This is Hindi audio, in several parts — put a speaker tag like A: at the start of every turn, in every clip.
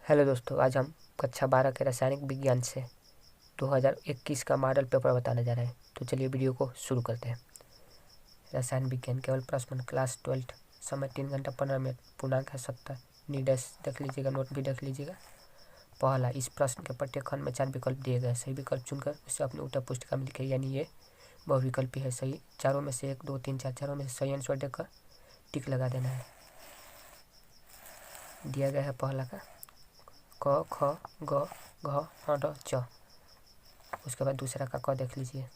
A: हेलो दोस्तों, आज हम कक्षा 12 के रासायनिक विज्ञान से 2021 का मॉडल पेपर बताने जा रहे हैं। तो चलिए वीडियो को शुरू करते हैं। रसायन विज्ञान केवल +1 क्लास 12, समय 3 घंटा 15 मिनट, पूर्णांक है 70। निर्देश देख लीजिएगा, नोट भी देख लीजिएगा। पहला, इस प्रश्न के प्रत्येक में 4 विकल्प दिए गए। सही विकल्प चुनकर उसे अपनी उत्तर पुस्तिका में लिखे, यानी ये बहुविकल्पी है। सही चारों में से 1, 2, 3, 4 चारों में से सही आंसर देकर टिक लगा देना है। दिया गया है पहला का क, ख, ग, घ, ङ, च। उसके बाद दूसरा का क देख लीजिए।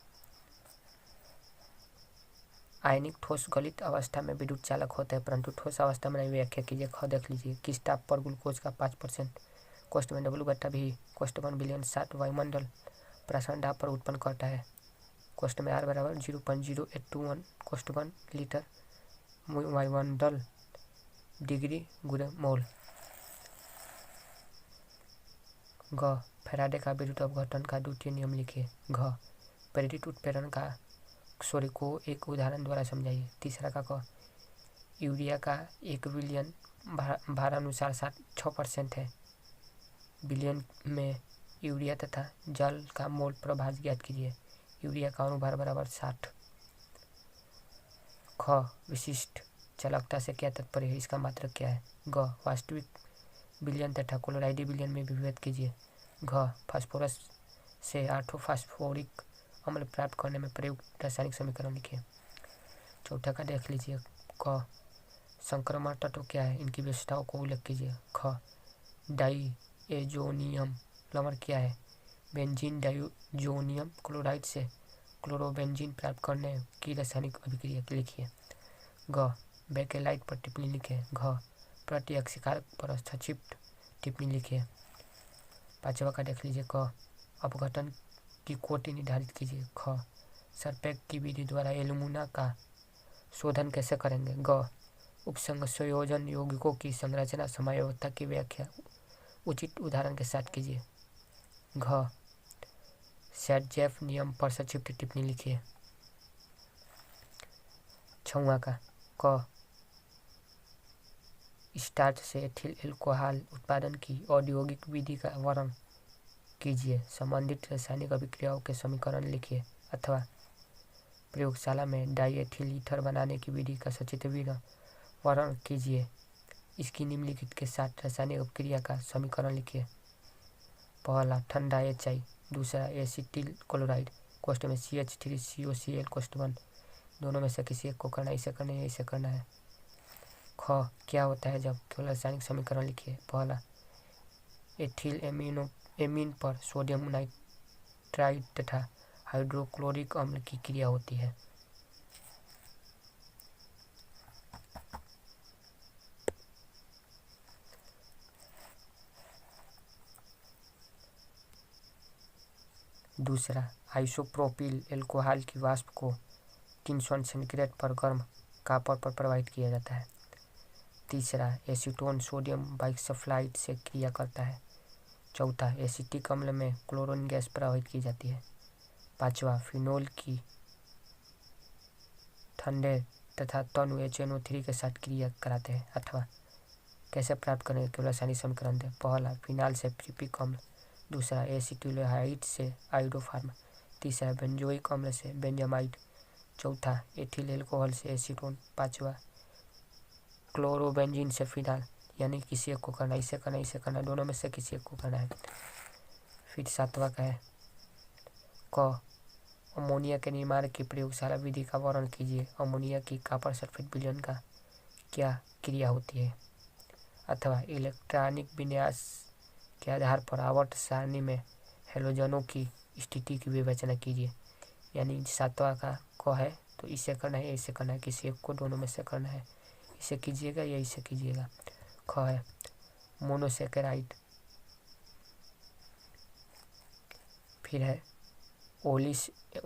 A: आयनिक ठोस गलित अवस्था में विद्युत चालक होते हैं, परंतु ठोस अवस्था में नहीं। व्याख्या कीजिए। ख देख लीजिए। किस ताप पर ग्लूकोज का 5% कोष्ठ में W/V कोष्ठ 1 बिलियन 7 वायुमंडल प्रसारण दाब पर उत्पन्न करता है। कोष्ठ में R = 0.0821 कोष्ठ 1 लीटर वायुमंडल डिग्री × मोल। ग, फैराडे का विद्युत अपघटन का द्वितीय नियम लिखिए। घ, प्रेरित उत्प्रेरण को एक उदाहरण द्वारा समझाइए। तीसरा का क, यूरिया का 1 बिलियन भारानुसार 6% है। बिलियन में यूरिया तथा जल का मोल प्रभाज ज्ञात कीजिए। यूरिया का अणुभार = 60। ख, विशिष्ट चालकता से क्या तात्पर्य है, इसका मात्रक क्या है। ग, वास्तविक विलयन तथा क्लोराइडी विलयन में विभेद कीजिए। घ, फास्फोरस से ऑर्थोफॉस्फोरिक अम्ल प्राप्त करने में प्रयुक्त रासायनिक समीकरण लिखिए। चौथा का देख लीजिए। क, संक्रमण तत्व क्या है, इनकी विशेषताओं को उल्लेख कीजिए। ख, डाइएजोनियम लवण क्या है। बेंजीन डाइजोनियम क्लोराइड से क्लोरोबेंजीन प्राप्त करने की रासायनिक अभिक्रिया लिखिए। ग, बेकेलाइट पर टिप्पणी लिखिए। घ, प्रतिअक्षीकारक पर संक्षिप्त टिप्पणी लिखिए। पांचवा का देख लीजिए। क, अपघटन की कोटि निर्धारित कीजिए। ख, सरपेक की विधि द्वारा एल्यूमिना का शोधन कैसे करेंगे। ग, उपसंग संयोजन यौगिकों की संरचना समयावस्था की व्याख्या उचित उदाहरण के साथ कीजिए। घ, सैडजेफ नियम पर संक्षिप्त टिप्पणी लिखिए। छठवां का क, स्टार्च से एथिल एल्कोहल उत्पादन की औद्योगिक विधि का वर्णन कीजिए। संबंधित रासायनिक अभिक्रियाओं के समीकरण लिखिए अथवा प्रयोगशाला में डाइएथिल ईथर बनाने की विधि का सचित्र वर्णन कीजिए। इसकी निम्नलिखित के साथ रासायनिक अभिक्रिया का समीकरण लिखिए। पहला, ठंडा HI। दूसरा, एसिटिल क्लोराइड कोष्ठ में CH3COCl कोष्ठ 1। दोनों में से किसी एक को करना, इसे करना है या इसे करना है। ख, क्या होता है जब, केवल रासायनिक समीकरण लिखिए। पहला, एथिल एमीन पर सोडियम नाइट्राइड तथा हाइड्रोक्लोरिक अम्ल की क्रिया होती है। दूसरा, आइसोप्रोपिल एल्कोहल की वाष्प को 300 सेंटीग्रेड पर गर्म कॉपर पर प्रवाहित किया जाता है। तीसरा, एसीटोन सोडियम बाइसल्फाइड से क्रिया करता है। चौथा, एसिटिक अम्ल में क्लोरीन गैस प्रवाहित की जाती है। पांचवा, फिनोल की ठंडे तथा तनु HNO3 के साथ क्रिया कराते हैं। अथवा कैसे प्राप्त करेंगे, केवल रासायनिक समीकरण दें। पहला, फिनाल से प्रिपिक अम्ल। दूसरा, एसिटिल्हाइड से आयोडोफार्म। तीसरा, बेंजोइक अम्ल से बेंजामाइड। चौथा, एथिल एल्कोहल से एसीटोन। पांचवा, क्लोरोबेंजीन से फिनाल। यानी किसी एक को करना, इसे करना, इसे करना, दोनों में से किसी एक को करना है। फिर सातवां का है क, अमोनिया के निर्माण की प्रयोगशाला विधि का वर्णन कीजिए। अमोनिया की कॉपर सल्फेट विलयन का क्या क्रिया होती है। अथवा इलेक्ट्रॉनिक विन्यास के आधार पर आवर्त सारणी में हेलोजनों की स्थिति की विवेचना कीजिए। यानी सातवां का क है तो इसे करना है या इसे करना है, किसी एक को दोनों में से करना है। इसे कीजिएगा या इसे कीजिएगा। ख है मोनोसेकेराइड। फिर है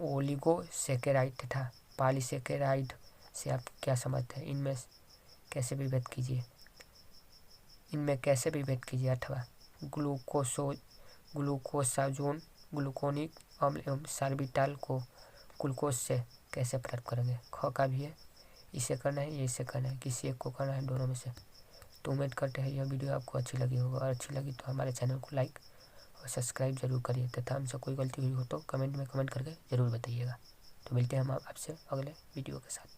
A: ओलिगोसेकेराइड तथा पॉलीसेकेराइड से आप क्या समझते हैं, इनमें कैसे विभेद कीजिए। अथवा ग्लूकोसाजोन ग्लूकोनिक अम्ल एवं सार्बिटाल को ग्लूकोज से कैसे प्राप्त करेंगे। ख का भी है, इसे करना है या इसे करना है, किसी एक को करना है, दोनों में से। तो उम्मीद करते हैं यह वीडियो आपको अच्छी लगी होगा, और अच्छी लगी तो हमारे चैनल को लाइक और सब्सक्राइब जरूर करिए तथा हमसे कोई गलती हुई हो तो कमेंट में कमेंट करके ज़रूर बताइएगा। तो मिलते हैं हम आपसे अगले वीडियो के साथ।